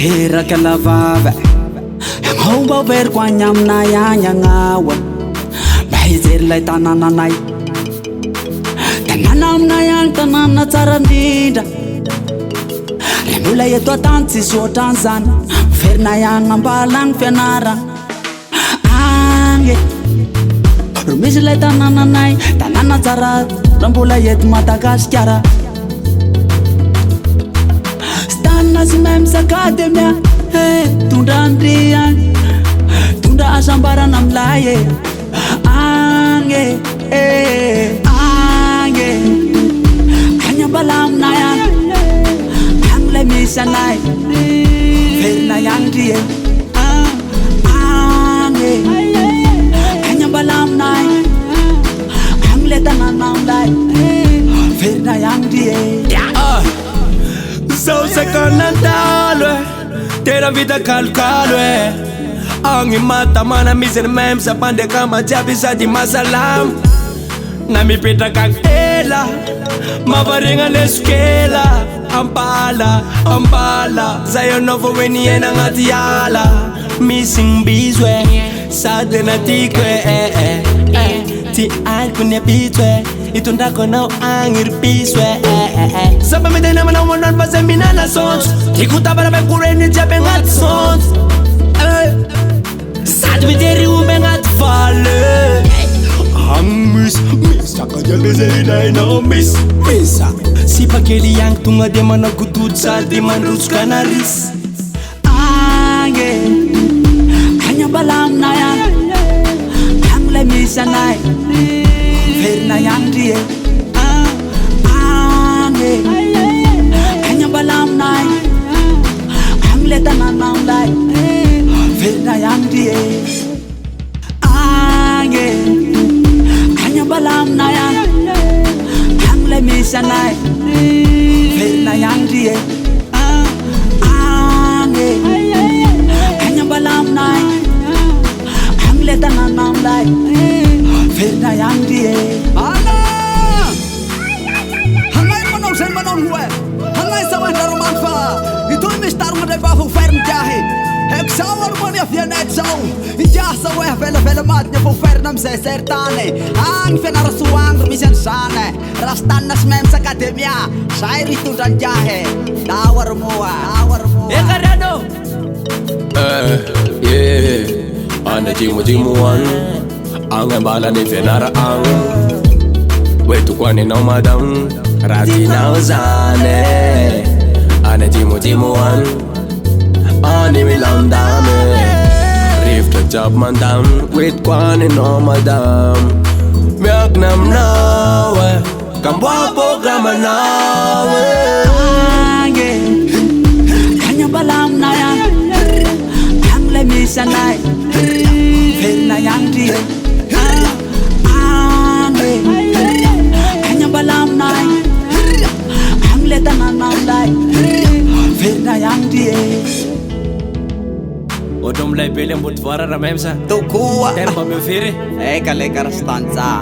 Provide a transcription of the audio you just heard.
Teraka lavava Homba ver kwa nyamna ya nyangawa Bahizir lai tanana nai Tanana mna yang tanana tarandida Remula yeto tansi so tanzan Ferna yang ambalang fenara Ange Rumisi lai tanana nai Tanana tara Rambula yet Madagaskara Nasi mem sakademia Tunda andrian Tunda asambara namlaye Ange Ange Anya balam nayan Angle misanay Verna yang die Ange Anya balam nay Angle tanan namlay Verna yang die Sou seconandalo, ter a vida calcalo Angi mata mana miser mem sa pande kama jabisa di masalam Na mi pita kang ela, mavaringa neskela Ampala, ampala, sayo novo weni ena ngatiala Missing bizwe, sade na tikwe Ti al kunya bitwe Itunda ko na angir piswe Saba me dena mana wonan pa semina na sons Ikuta para me kureni jabe ngat sons Sad me deri ume ngat fale Ang miss Saka jale zerina ina miss Misa Si pakeli yang tunga de mana kutut sa di man roots kanaris Ange Anya balam na yan Angle misanay Verna yang die Ange Anya balam nay Angle tanan namlay Verna yang die Ange Anya balam na yan Angle misanay Verna yang die Ange Anya balam nay Angle tanan namlay Verna yang die Ana Hangai manon sen manon hue Hangai sawan darum alfa Itu mistar ngade bafu fern jahi Hek sawar mani afyanet saw Injah sawah vele vele matnya fu fernam se sertane Ang fenar suang rumisen sane Rastanas mem sakademia Sairi tu dan jahe Dawar mua Karado Yeah Ane jimu-jimuan Ang bala ni fenara ang Wetu kwani na madam Rati na uzane Ane jimu-jimuan Ani milam dame Rift the job man dam Wet kwani na madam Miak nam nawe Kambwa programa nawe Ange Kanya balam na yan Angle misanay Verna yang die Ange Kanya balam nay Angle tanan namlay Verna yang die Odom lay pele mbut vara ramemsa Tu kuwa Terpa me fire Eka lekar stanza